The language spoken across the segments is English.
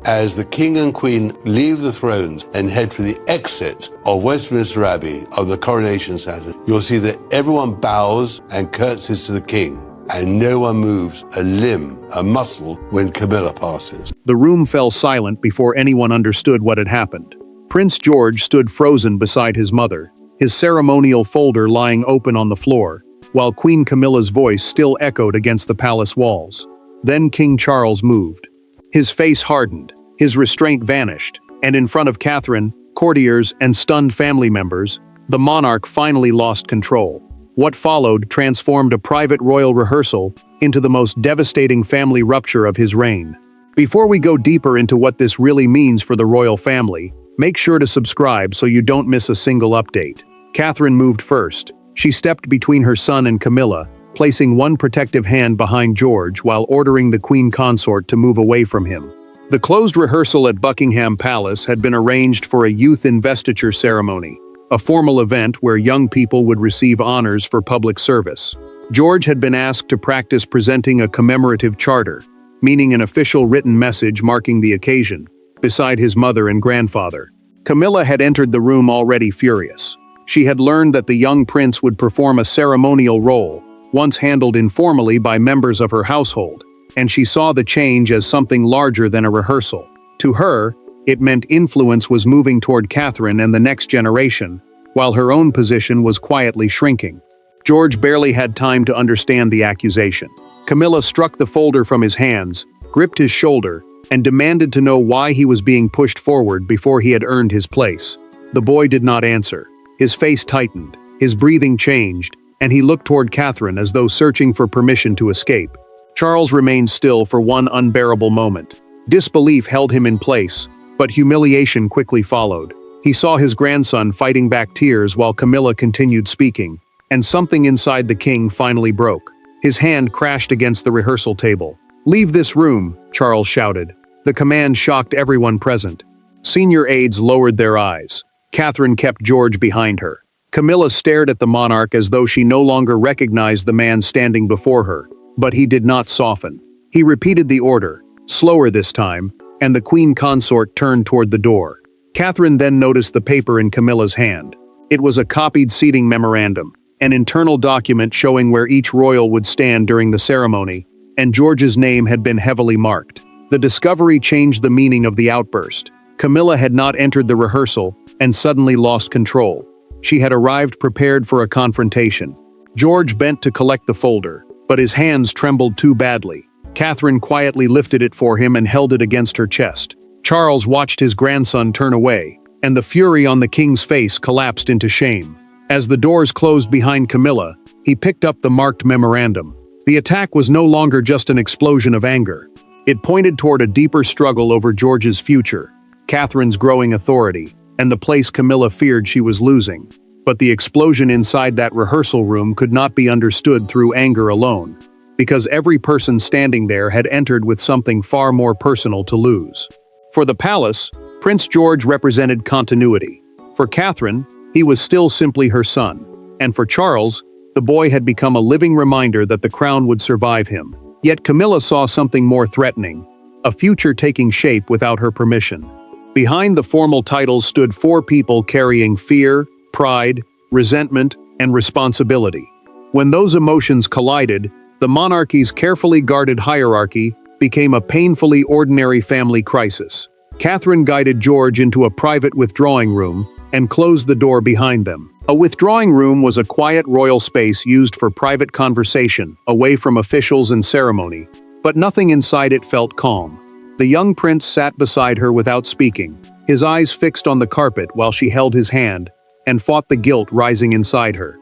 As the king and queen leave the thrones and head for the exit of Westminster Abbey of the coronation ceremony, you'll see that everyone bows and curtsies to the king, and no one moves a limb, a muscle, when Camilla passes. The room fell silent before anyone understood what had happened. Prince George stood frozen beside his mother, his ceremonial folder lying open on the floor, while Queen Camilla's voice still echoed against the palace walls. Then King Charles moved. His face hardened, his restraint vanished, and in front of Catherine, courtiers, and stunned family members, the monarch finally lost control. What followed transformed a private royal rehearsal into the most devastating family rupture of his reign. Before we go deeper into what this really means for the royal family, make sure to subscribe so you don't miss a single update. Catherine moved first. She stepped between her son and Camilla, placing one protective hand behind George while ordering the queen consort to move away from him. The closed rehearsal at Buckingham Palace had been arranged for a youth investiture ceremony, a formal event where young people would receive honors for public service. George had been asked to practice presenting a commemorative charter, meaning an official written message marking the occasion, beside his mother and grandfather. Camilla had entered the room already furious. She had learned that the young prince would perform a ceremonial role, once handled informally by members of her household, and she saw the change as something larger than a rehearsal. To her, it meant influence was moving toward Catherine and the next generation, while her own position was quietly shrinking. George barely had time to understand the accusation. Camilla struck the folder from his hands, gripped his shoulder, and demanded to know why he was being pushed forward before he had earned his place. The boy did not answer. His face tightened, his breathing changed, and he looked toward Catherine as though searching for permission to escape. Charles remained still for one unbearable moment. Disbelief held him in place, but humiliation quickly followed. He saw his grandson fighting back tears while Camilla continued speaking, and something inside the king finally broke. His hand crashed against the rehearsal table. "Leave this room," Charles shouted. The command shocked everyone present. Senior aides lowered their eyes. Catherine kept George behind her. Camilla stared at the monarch as though she no longer recognized the man standing before her, but he did not soften. He repeated the order, slower this time, and the queen consort turned toward the door. Catherine then noticed the paper in Camilla's hand. It was a copied seating memorandum, an internal document showing where each royal would stand during the ceremony, and George's name had been heavily marked. The discovery changed the meaning of the outburst. Camilla had not entered the rehearsal and suddenly lost control. She had arrived prepared for a confrontation. George bent to collect the folder, but his hands trembled too badly. Catherine quietly lifted it for him and held it against her chest. Charles watched his grandson turn away, and the fury on the king's face collapsed into shame. As the doors closed behind Camilla, he picked up the marked memorandum. The attack was no longer just an explosion of anger. It pointed toward a deeper struggle over George's future, Catherine's growing authority, and the place Camilla feared she was losing. But the explosion inside that rehearsal room could not be understood through anger alone, because every person standing there had entered with something far more personal to lose. For the palace, Prince George represented continuity. For Catherine, he was still simply her son. And for Charles, the boy had become a living reminder that the crown would survive him. Yet Camilla saw something more threatening, a future taking shape without her permission. Behind the formal titles stood four people carrying fear, pride, resentment, and responsibility. When those emotions collided, the monarchy's carefully guarded hierarchy became a painfully ordinary family crisis. Catherine guided George into a private withdrawing room and closed the door behind them. A withdrawing room was a quiet royal space used for private conversation, away from officials and ceremony, but nothing inside it felt calm. The young prince sat beside her without speaking, his eyes fixed on the carpet while she held his hand, and fought the guilt rising inside her.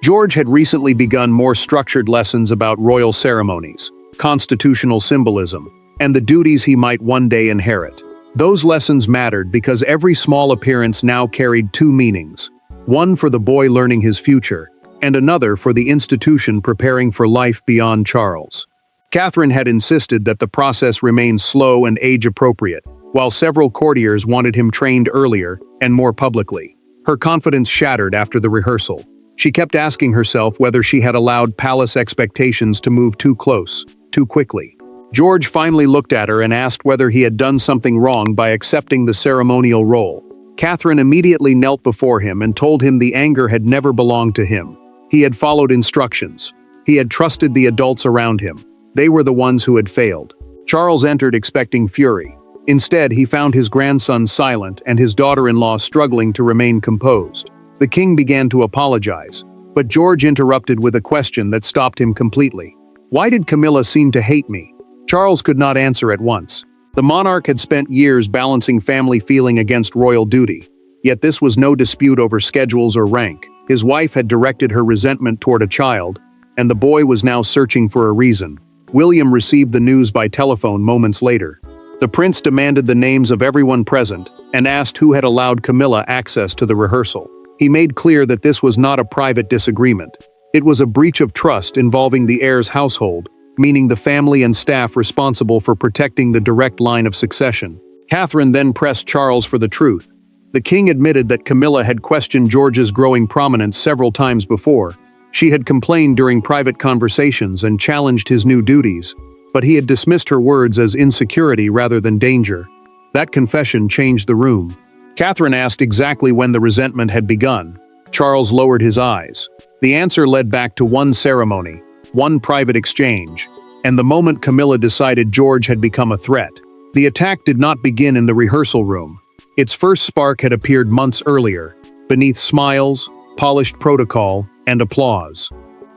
George had recently begun more structured lessons about royal ceremonies, constitutional symbolism, and the duties he might one day inherit. Those lessons mattered because every small appearance now carried two meanings, one for the boy learning his future, and another for the institution preparing for life beyond Charles. Catherine had insisted that the process remain slow and age-appropriate, while several courtiers wanted him trained earlier and more publicly. Her confidence shattered after the rehearsal. She kept asking herself whether she had allowed palace expectations to move too close, too quickly. George finally looked at her and asked whether he had done something wrong by accepting the ceremonial role. Catherine immediately knelt before him and told him the anger had never belonged to him. He had followed instructions. He had trusted the adults around him. They were the ones who had failed. Charles entered expecting fury. Instead, he found his grandson silent and his daughter-in-law struggling to remain composed. The king began to apologize, but George interrupted with a question that stopped him completely. Why did Camilla seem to hate me? Charles could not answer at once. The monarch had spent years balancing family feeling against royal duty. Yet this was no dispute over schedules or rank. His wife had directed her resentment toward a child, and the boy was now searching for a reason. William received the news by telephone moments later. The prince demanded the names of everyone present and asked who had allowed Camilla access to the rehearsal. He made clear that this was not a private disagreement. It was a breach of trust involving the heir's household, meaning the family and staff responsible for protecting the direct line of succession. Catherine then pressed Charles for the truth. The king admitted that Camilla had questioned George's growing prominence several times before. She had complained during private conversations and challenged his new duties, but he had dismissed her words as insecurity rather than danger. That confession changed the room. Catherine asked exactly when the resentment had begun. Charles lowered his eyes. The answer led back to one ceremony, one private exchange, and the moment Camilla decided George had become a threat. The attack did not begin in the rehearsal room. Its first spark had appeared months earlier, beneath smiles, polished protocol, and applause.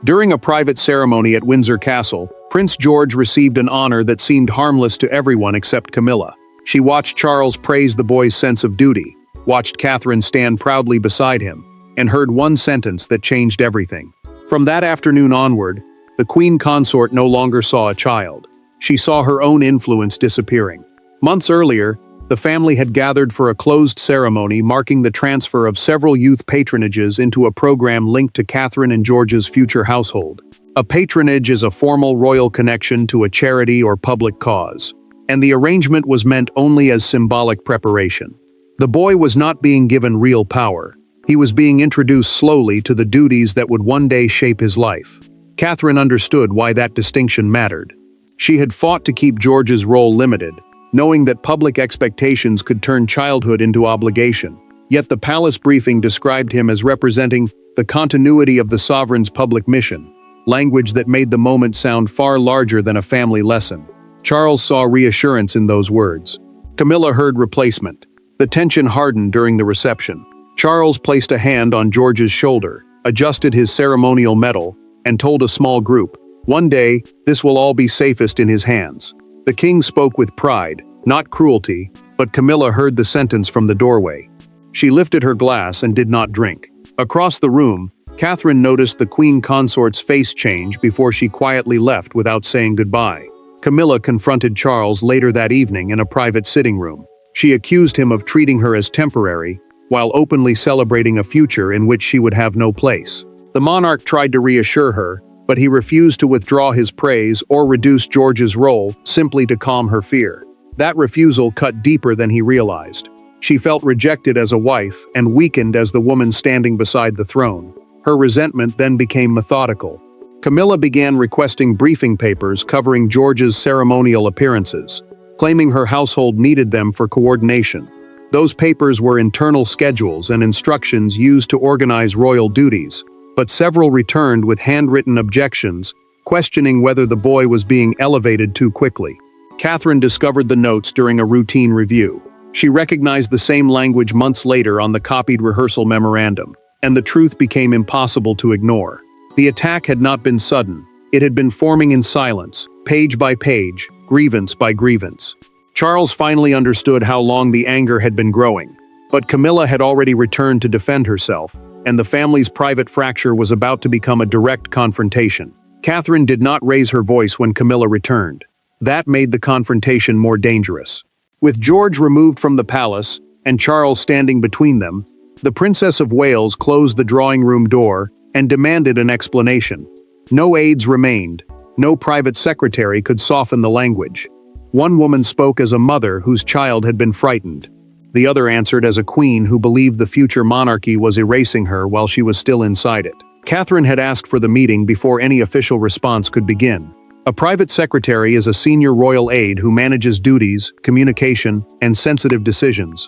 During a private ceremony at Windsor Castle, Prince George received an honor that seemed harmless to everyone except Camilla. She watched Charles praise the boy's sense of duty, watched Catherine stand proudly beside him, and heard one sentence that changed everything. From that afternoon onward, the queen consort no longer saw a child. She saw her own influence disappearing. Months earlier, the family had gathered for a closed ceremony marking the transfer of several youth patronages into a program linked to Catherine and George's future household. A patronage is a formal royal connection to a charity or public cause, and the arrangement was meant only as symbolic preparation. The boy was not being given real power. He was being introduced slowly to the duties that would one day shape his life. Catherine understood why that distinction mattered. She had fought to keep George's role limited, knowing that public expectations could turn childhood into obligation. Yet the palace briefing described him as representing the continuity of the sovereign's public mission, language that made the moment sound far larger than a family lesson. Charles saw reassurance in those words. Camilla heard replacement. The tension hardened during the reception. Charles placed a hand on George's shoulder, adjusted his ceremonial medal, and told a small group, "One day, this will all be safest in his hands." The king spoke with pride, not cruelty, but Camilla heard the sentence from the doorway. She lifted her glass and did not drink. Across the room, Catherine noticed the queen consort's face change before she quietly left without saying goodbye. Camilla confronted Charles later that evening in a private sitting room. She accused him of treating her as temporary, while openly celebrating a future in which she would have no place. The monarch tried to reassure her, but he refused to withdraw his praise or reduce George's role simply to calm her fear. That refusal cut deeper than he realized. She felt rejected as a wife and weakened as the woman standing beside the throne. Her resentment then became methodical. Camilla began requesting briefing papers covering George's ceremonial appearances, claiming her household needed them for coordination. Those papers were internal schedules and instructions used to organize royal duties, but several returned with handwritten objections, questioning whether the boy was being elevated too quickly. Catherine discovered the notes during a routine review. She recognized the same language months later on the copied rehearsal memorandum, and the truth became impossible to ignore. The attack had not been sudden. It had been forming in silence, page by page, grievance by grievance. Charles finally understood how long the anger had been growing, but Camilla had already returned to defend herself, and the family's private fracture was about to become a direct confrontation. Catherine did not raise her voice when Camilla returned. That made the confrontation more dangerous. With George removed from the palace, and Charles standing between them, the Princess of Wales closed the drawing room door and demanded an explanation. No aides remained. No private secretary could soften the language. One woman spoke as a mother whose child had been frightened. The other answered as a queen who believed the future monarchy was erasing her while she was still inside it. Catherine had asked for the meeting before any official response could begin. A private secretary is a senior royal aide who manages duties, communication, and sensitive decisions.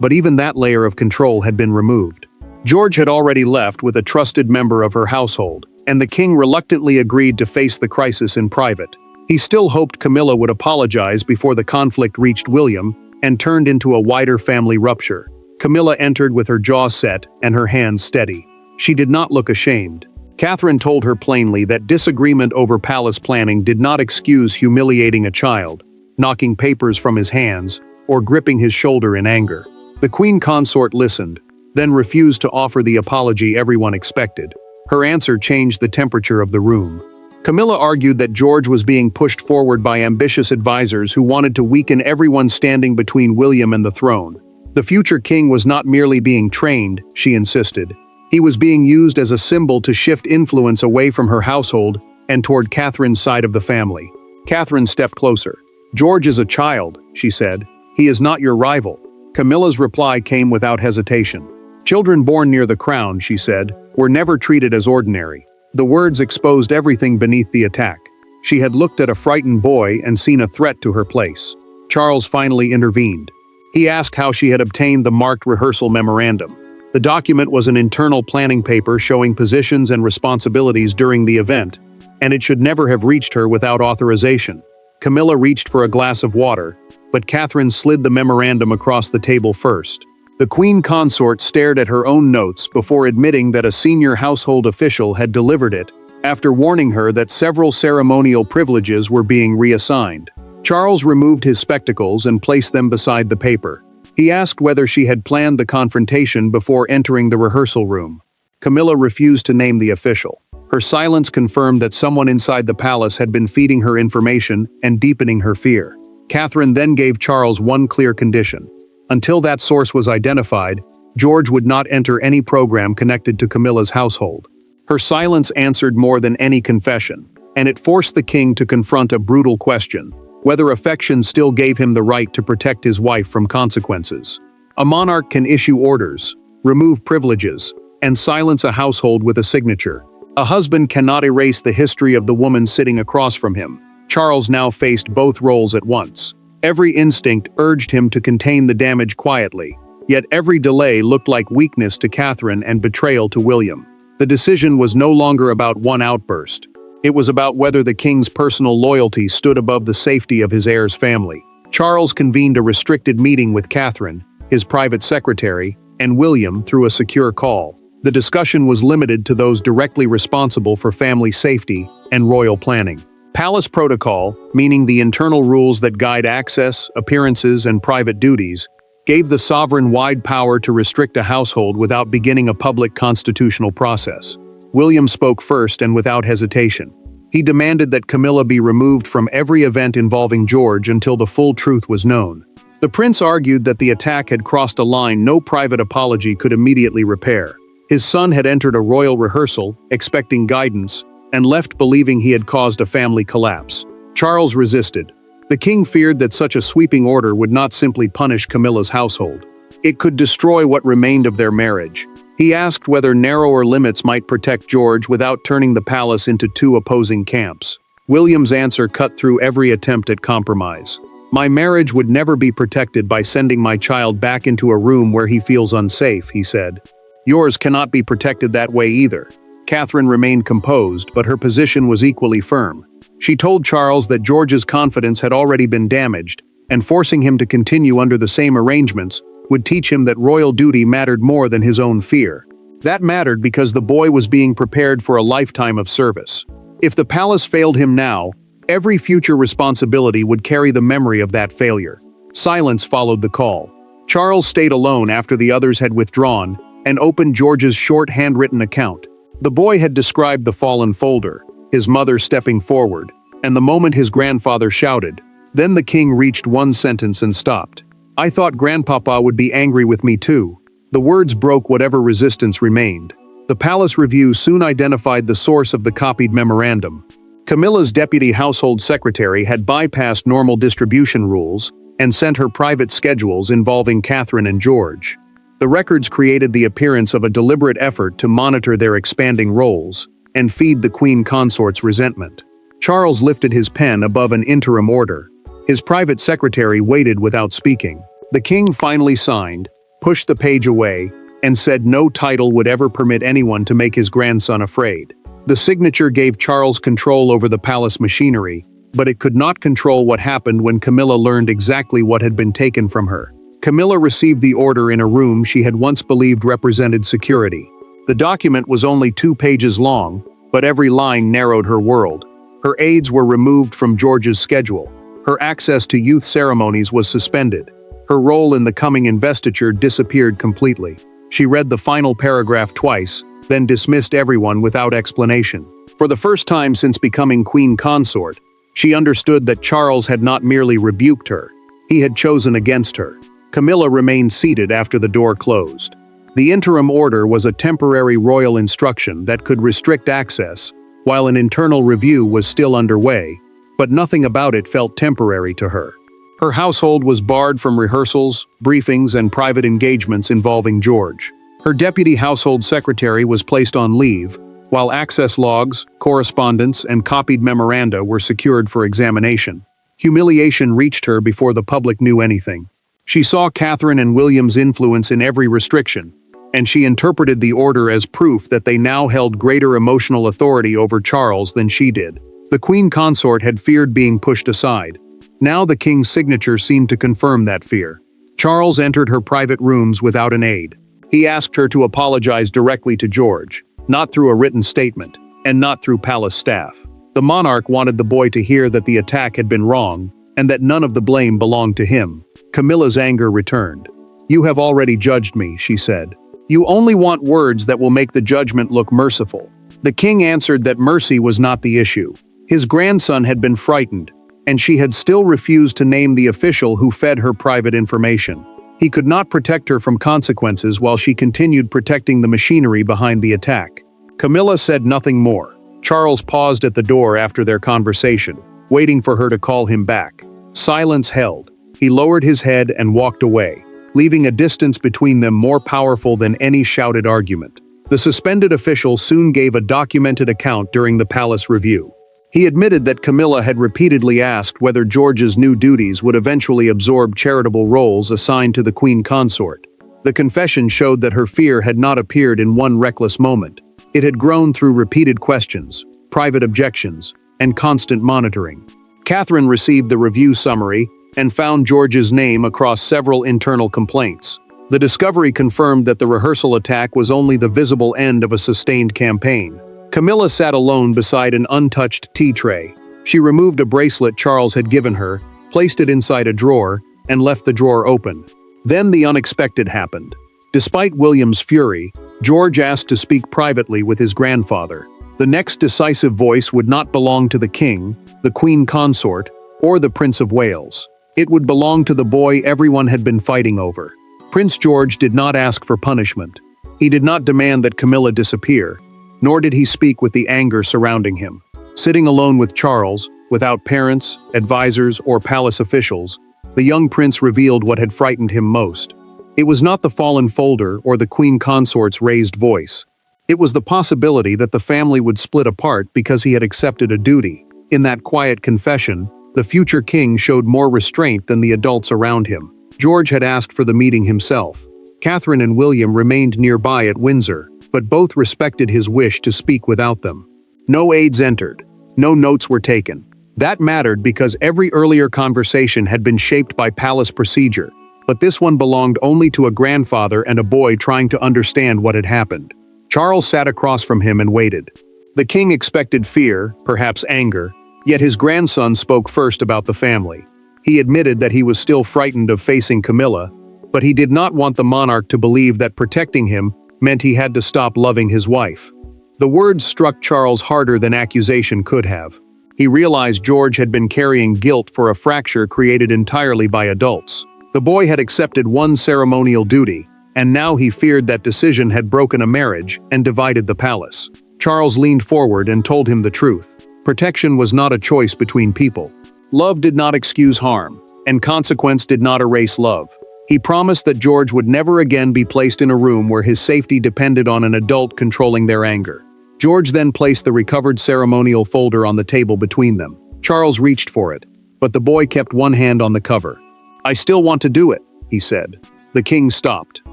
But even that layer of control had been removed. George had already left with a trusted member of her household, and the king reluctantly agreed to face the crisis in private. He still hoped Camilla would apologize before the conflict reached William and turned into a wider family rupture. Camilla entered with her jaw set and her hands steady. She did not look ashamed. Catherine told her plainly that disagreement over palace planning did not excuse humiliating a child, knocking papers from his hands, or gripping his shoulder in anger. The queen consort listened, then refused to offer the apology everyone expected. Her answer changed the temperature of the room. Camilla argued that George was being pushed forward by ambitious advisors who wanted to weaken everyone standing between William and the throne. The future king was not merely being trained, she insisted. He was being used as a symbol to shift influence away from her household and toward Catherine's side of the family. Catherine stepped closer. "George is a child," she said. "He is not your rival." Camilla's reply came without hesitation. "Children born near the crown," she said, "were never treated as ordinary." The words exposed everything beneath the attack. She had looked at a frightened boy and seen a threat to her place. Charles finally intervened. He asked how she had obtained the marked rehearsal memorandum. The document was an internal planning paper showing positions and responsibilities during the event, and it should never have reached her without authorization. Camilla reached for a glass of water, but Catherine slid the memorandum across the table first. The queen consort stared at her own notes before admitting that a senior household official had delivered it, after warning her that several ceremonial privileges were being reassigned. Charles removed his spectacles and placed them beside the paper. He asked whether she had planned the confrontation before entering the rehearsal room. Camilla refused to name the official. Her silence confirmed that someone inside the palace had been feeding her information and deepening her fear. Catherine then gave Charles one clear condition. Until that source was identified, George would not enter any program connected to Camilla's household. Her silence answered more than any confession, and it forced the king to confront a brutal question: whether affection still gave him the right to protect his wife from consequences. A monarch can issue orders, remove privileges, and silence a household with a signature. A husband cannot erase the history of the woman sitting across from him. Charles now faced both roles at once. Every instinct urged him to contain the damage quietly, yet every delay looked like weakness to Catherine and betrayal to William. The decision was no longer about one outburst. It was about whether the king's personal loyalty stood above the safety of his heir's family. Charles convened a restricted meeting with Catherine, his private secretary, and William through a secure call. The discussion was limited to those directly responsible for family safety and royal planning. Palace protocol, meaning the internal rules that guide access, appearances, and private duties, gave the sovereign wide power to restrict a household without beginning a public constitutional process. William spoke first and without hesitation. He demanded that Camilla be removed from every event involving George until the full truth was known. The prince argued that the attack had crossed a line no private apology could immediately repair. His son had entered a royal rehearsal, expecting guidance, and left believing he had caused a family collapse. Charles resisted. The king feared that such a sweeping order would not simply punish Camilla's household. It could destroy what remained of their marriage. He asked whether narrower limits might protect George without turning the palace into two opposing camps. William's answer cut through every attempt at compromise. "My marriage would never be protected by sending my child back into a room where he feels unsafe," he said. "Yours cannot be protected that way either." Catherine remained composed, but her position was equally firm. She told Charles that George's confidence had already been damaged, and forcing him to continue under the same arrangements would teach him that royal duty mattered more than his own fear. That mattered because the boy was being prepared for a lifetime of service. If the palace failed him now, every future responsibility would carry the memory of that failure. Silence followed the call. Charles stayed alone after the others had withdrawn and opened George's short handwritten account. The boy had described the fallen folder, his mother stepping forward, and the moment his grandfather shouted. Then the king reached one sentence and stopped. "I thought Grandpapa would be angry with me too." The words broke whatever resistance remained. The palace review soon identified the source of the copied memorandum. Camilla's deputy household secretary had bypassed normal distribution rules and sent her private schedules involving Catherine and George. The records created the appearance of a deliberate effort to monitor their expanding roles and feed the queen consort's resentment. Charles lifted his pen above an interim order. His private secretary waited without speaking. The king finally signed, pushed the page away, and said no title would ever permit anyone to make his grandson afraid. The signature gave Charles control over the palace machinery, but it could not control what happened when Camilla learned exactly what had been taken from her. Camilla received the order in a room she had once believed represented security. The document was only 2 pages long, but every line narrowed her world. Her aides were removed from George's schedule. Her access to youth ceremonies was suspended. Her role in the coming investiture disappeared completely. She read the final paragraph twice, then dismissed everyone without explanation. For the first time since becoming queen consort, she understood that Charles had not merely rebuked her, he had chosen against her. Camilla remained seated after the door closed. The interim order was a temporary royal instruction that could restrict access, while an internal review was still underway, but nothing about it felt temporary to her. Her household was barred from rehearsals, briefings, and private engagements involving George. Her deputy household secretary was placed on leave, while access logs, correspondence, and copied memoranda were secured for examination. Humiliation reached her before the public knew anything. She saw Catherine and William's influence in every restriction, and she interpreted the order as proof that they now held greater emotional authority over Charles than she did. The queen consort had feared being pushed aside. Now the king's signature seemed to confirm that fear. Charles entered her private rooms without an aide. He asked her to apologize directly to George, not through a written statement, and not through palace staff. The monarch wanted the boy to hear that the attack had been wrong, and that none of the blame belonged to him. Camilla's anger returned. "You have already judged me," she said. "You only want words that will make the judgment look merciful." The king answered that mercy was not the issue. His grandson had been frightened, and she had still refused to name the official who fed her private information. He could not protect her from consequences while she continued protecting the machinery behind the attack. Camilla said nothing more. Charles paused at the door after their conversation, waiting for her to call him back. Silence held. He lowered his head and walked away, leaving a distance between them more powerful than any shouted argument. The suspended official soon gave a documented account during the palace review. He admitted that Camilla had repeatedly asked whether George's new duties would eventually absorb charitable roles assigned to the queen consort. The confession showed that her fear had not appeared in one reckless moment. It had grown through repeated questions, private objections, and constant monitoring. Catherine received the review summary and found George's name across several internal complaints. The discovery confirmed that the rehearsal attack was only the visible end of a sustained campaign. Camilla sat alone beside an untouched tea tray. She removed a bracelet Charles had given her, placed it inside a drawer, and left the drawer open. Then the unexpected happened. Despite William's fury, George asked to speak privately with his grandfather. The next decisive voice would not belong to the king, the queen consort, or the Prince of Wales. It would belong to the boy everyone had been fighting over. Prince George did not ask for punishment. He did not demand that Camilla disappear, nor did he speak with the anger surrounding him. Sitting alone with Charles, without parents, advisors, or palace officials, the young prince revealed what had frightened him most. It was not the fallen folder or the queen consort's raised voice. It was the possibility that the family would split apart because he had accepted a duty. In that quiet confession, the future king showed more restraint than the adults around him. George had asked for the meeting himself. Catherine and William remained nearby at Windsor, but both respected his wish to speak without them. No aides entered. No notes were taken. That mattered because every earlier conversation had been shaped by palace procedure, but this one belonged only to a grandfather and a boy trying to understand what had happened. Charles sat across from him and waited. The king expected fear, perhaps anger, yet his grandson spoke first about the family. He admitted that he was still frightened of facing Camilla, but he did not want the monarch to believe that protecting him meant he had to stop loving his wife. The words struck Charles harder than accusation could have. He realized George had been carrying guilt for a fracture created entirely by adults. The boy had accepted one ceremonial duty, and now he feared that decision had broken a marriage and divided the palace. Charles leaned forward and told him the truth. Protection was not a choice between people. Love did not excuse harm, and consequence did not erase love. He promised that George would never again be placed in a room where his safety depended on an adult controlling their anger. George then placed the recovered ceremonial folder on the table between them. Charles reached for it, but the boy kept one hand on the cover. "I still want to do it," he said. The king stopped.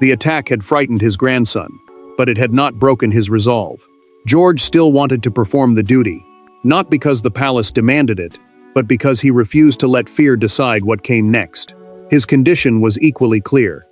The attack had frightened his grandson, but it had not broken his resolve. George still wanted to perform the duty, not because the palace demanded it, but because he refused to let fear decide what came next. His condition was equally clear.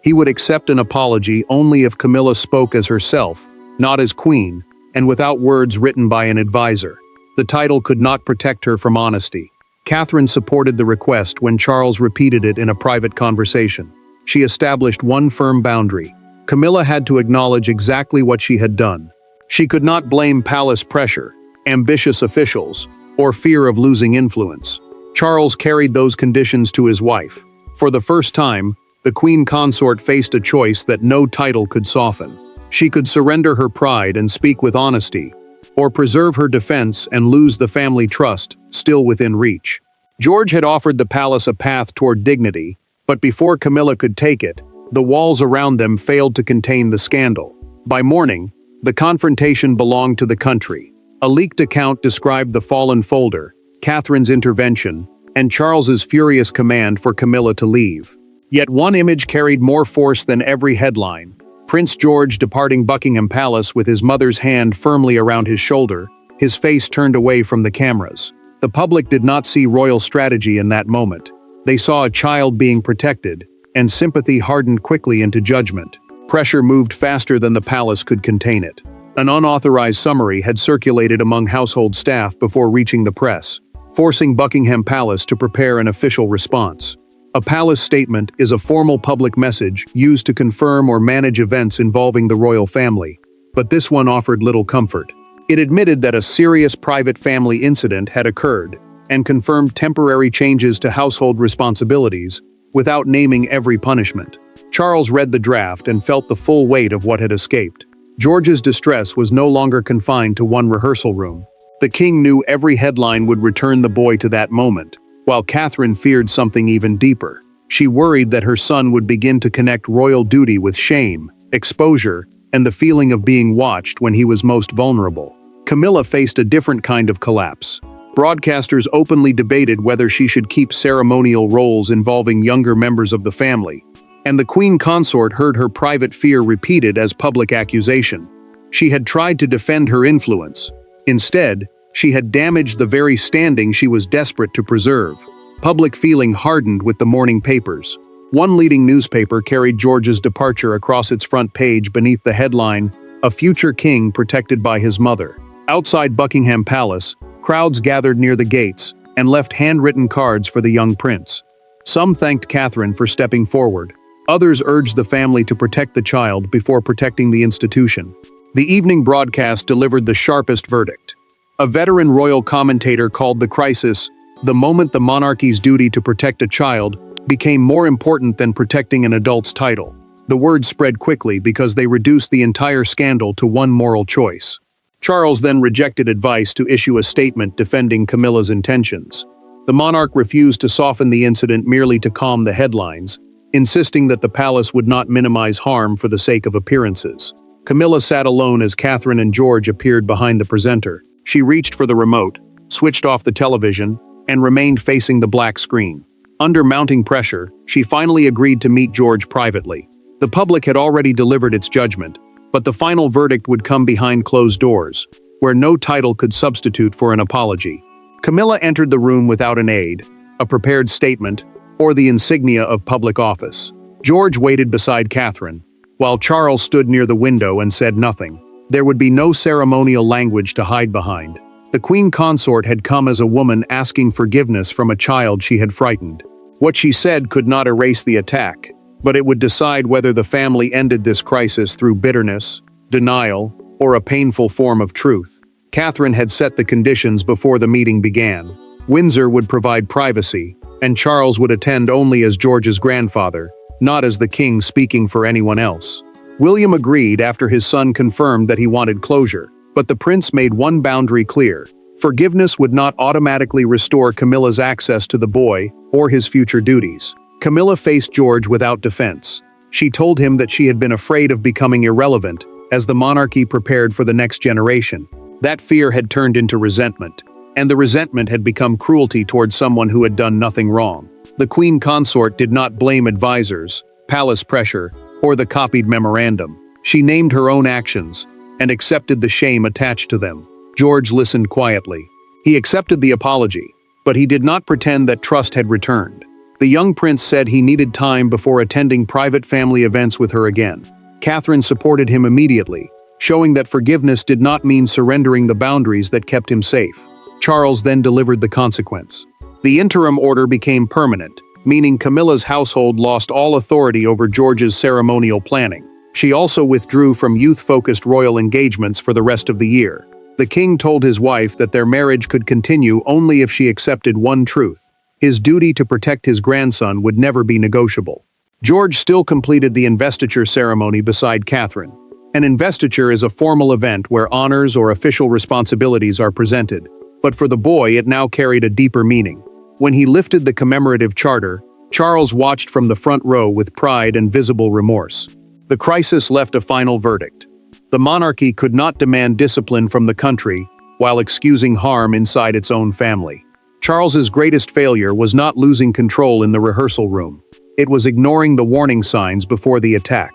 He would accept an apology only if Camilla spoke as herself, not as queen, and without words written by an advisor. The title could not protect her from honesty. Catherine supported the request when Charles repeated it in a private conversation. She established one firm boundary. Camilla had to acknowledge exactly what she had done. She could not blame palace pressure, ambitious officials, or fear of losing influence. Charles carried those conditions to his wife. For the first time, the queen consort faced a choice that no title could soften. She could surrender her pride and speak with honesty, or preserve her defense and lose the family trust, still within reach. George had offered the palace a path toward dignity, but before Camilla could take it, the walls around them failed to contain the scandal. By morning, the confrontation belonged to the country. A leaked account described the fallen folder, Catherine's intervention, and Charles's furious command for Camilla to leave. Yet one image carried more force than every headline. Prince George departing Buckingham Palace with his mother's hand firmly around his shoulder, his face turned away from the cameras. The public did not see royal strategy in that moment. They saw a child being protected, and sympathy hardened quickly into judgment. Pressure moved faster than the palace could contain it. An unauthorized summary had circulated among household staff before reaching the press, forcing Buckingham Palace to prepare an official response. A palace statement is a formal public message used to confirm or manage events involving the royal family, but this one offered little comfort. It admitted that a serious private family incident had occurred and confirmed temporary changes to household responsibilities without naming every punishment. Charles read the draft and felt the full weight of what had escaped. George's distress was no longer confined to one rehearsal room. The king knew every headline would return the boy to that moment, while Catherine feared something even deeper. She worried that her son would begin to connect royal duty with shame, exposure, and the feeling of being watched when he was most vulnerable. Camilla faced a different kind of collapse. Broadcasters openly debated whether she should keep ceremonial roles involving younger members of the family, and the queen consort heard her private fear repeated as public accusation. She had tried to defend her influence. Instead, she had damaged the very standing she was desperate to preserve. Public feeling hardened with the morning papers. One leading newspaper carried George's departure across its front page beneath the headline, "A Future King Protected by His Mother." Outside Buckingham Palace, crowds gathered near the gates and left handwritten cards for the young prince. Some thanked Catherine for stepping forward. Others urged the family to protect the child before protecting the institution. The evening broadcast delivered the sharpest verdict. A veteran royal commentator called the crisis the moment the monarchy's duty to protect a child became more important than protecting an adult's title. The word spread quickly because they reduced the entire scandal to one moral choice. Charles then rejected advice to issue a statement defending Camilla's intentions. The monarch refused to soften the incident merely to calm the headlines, insisting that the palace would not minimize harm for the sake of appearances. Camilla sat alone as Catherine and George appeared behind the presenter. She reached for the remote, switched off the television, and remained facing the black screen. Under mounting pressure, she finally agreed to meet George privately. The public had already delivered its judgment, but the final verdict would come behind closed doors, where no title could substitute for an apology. Camilla entered the room without an aide, a prepared statement, or the insignia of public office. George waited beside Catherine, while Charles stood near the window and said nothing. There would be no ceremonial language to hide behind. The queen consort had come as a woman asking forgiveness from a child she had frightened. What she said could not erase the attack, but it would decide whether the family ended this crisis through bitterness, denial, or a painful form of truth. Catherine had set the conditions before the meeting began. Windsor would provide privacy, and Charles would attend only as George's grandfather, not as the king speaking for anyone else. William agreed after his son confirmed that he wanted closure, but the prince made one boundary clear. Forgiveness would not automatically restore Camilla's access to the boy or his future duties. Camilla faced George without defense. She told him that she had been afraid of becoming irrelevant as the monarchy prepared for the next generation. That fear had turned into resentment, and the resentment had become cruelty towards someone who had done nothing wrong. The queen consort did not blame advisors, palace pressure, or the copied memorandum. She named her own actions and accepted the shame attached to them. George listened quietly. He accepted the apology, but he did not pretend that trust had returned. The young prince said he needed time before attending private family events with her again. Catherine supported him immediately, showing that forgiveness did not mean surrendering the boundaries that kept him safe. Charles then delivered the consequence. The interim order became permanent, meaning Camilla's household lost all authority over George's ceremonial planning. She also withdrew from youth-focused royal engagements for the rest of the year. The king told his wife that their marriage could continue only if she accepted one truth: his duty to protect his grandson would never be negotiable. George still completed the investiture ceremony beside Catherine. An investiture is a formal event where honors or official responsibilities are presented, but for the boy it now carried a deeper meaning. When he lifted the commemorative charter, Charles watched from the front row with pride and visible remorse. The crisis left a final verdict. The monarchy could not demand discipline from the country while excusing harm inside its own family. Charles's greatest failure was not losing control in the rehearsal room. It was ignoring the warning signs before the attack.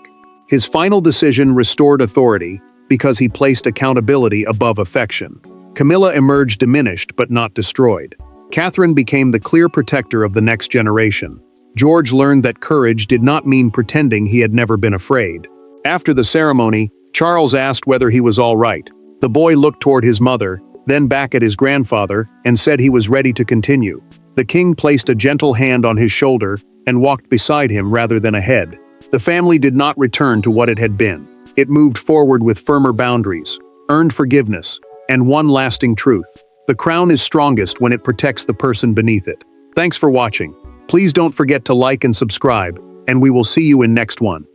His final decision restored authority because he placed accountability above affection. Camilla emerged diminished but not destroyed. Catherine became the clear protector of the next generation. George learned that courage did not mean pretending he had never been afraid. After the ceremony, Charles asked whether he was all right. The boy looked toward his mother, then back at his grandfather, and said he was ready to continue. The king placed a gentle hand on his shoulder and walked beside him rather than ahead. The family did not return to what it had been. It moved forward with firmer boundaries, earned forgiveness, and one lasting truth: the crown is strongest when it protects the person beneath it. Thanks for watching. Please don't forget to like and subscribe, and we will see you in next one.